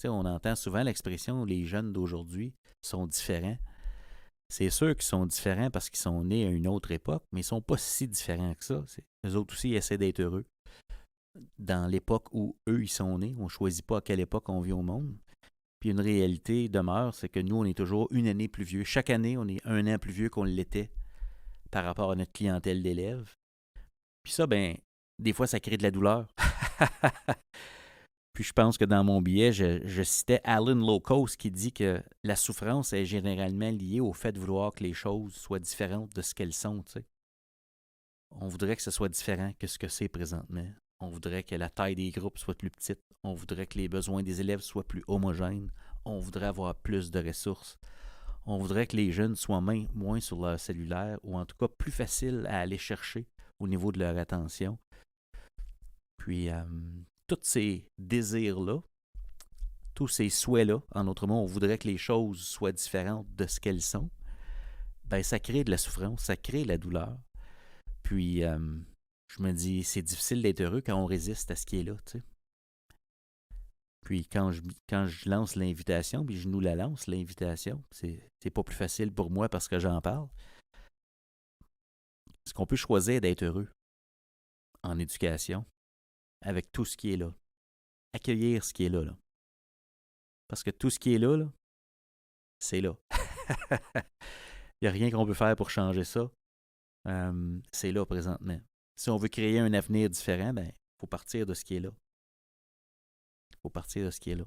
Tu sais, on entend souvent l'expression les jeunes d'aujourd'hui sont différents. C'est sûr qu'ils sont différents parce qu'ils sont nés à une autre époque, mais ils sont pas si différents que ça. Eux autres aussi ils essaient d'être heureux dans l'époque où eux ils sont nés. On ne choisit pas à quelle époque on vit au monde. Puis une réalité demeure, c'est que nous, on est toujours une année plus vieux. Chaque année, on est un an plus vieux qu'on l'était par rapport à notre clientèle d'élèves. Puis ça, ben, des fois, ça crée de la douleur. Puis je pense que dans mon billet, je citais Alan Locos qui dit que la souffrance est généralement liée au fait de vouloir que les choses soient différentes de ce qu'elles sont. Tu sais. On voudrait que ce soit différent que ce que c'est présentement. On voudrait que la taille des groupes soit plus petite. On voudrait que les besoins des élèves soient plus homogènes. On voudrait avoir plus de ressources. On voudrait que les jeunes soient moins sur leur cellulaire ou en tout cas plus faciles à aller chercher au niveau de leur attention. Puis, tous ces désirs-là, tous ces souhaits-là, en d'autres mots, on voudrait que les choses soient différentes de ce qu'elles sont, ben ça crée de la souffrance, ça crée de la douleur. Puis, je me dis, c'est difficile d'être heureux quand on résiste à ce qui est là, tu sais. Puis, quand je lance l'invitation, puis je nous la lance, l'invitation, c'est pas plus facile pour moi parce que j'en parle. Est-ce qu'on peut choisir d'être heureux en éducation avec tout ce qui est là? Accueillir ce qui est là, là. Parce que tout ce qui est là, là c'est là. Il n'y a rien qu'on peut faire pour changer ça. C'est là présentement. Si on veut créer un avenir différent, ben, il faut partir de ce qui est là. Il faut partir de ce qui est là.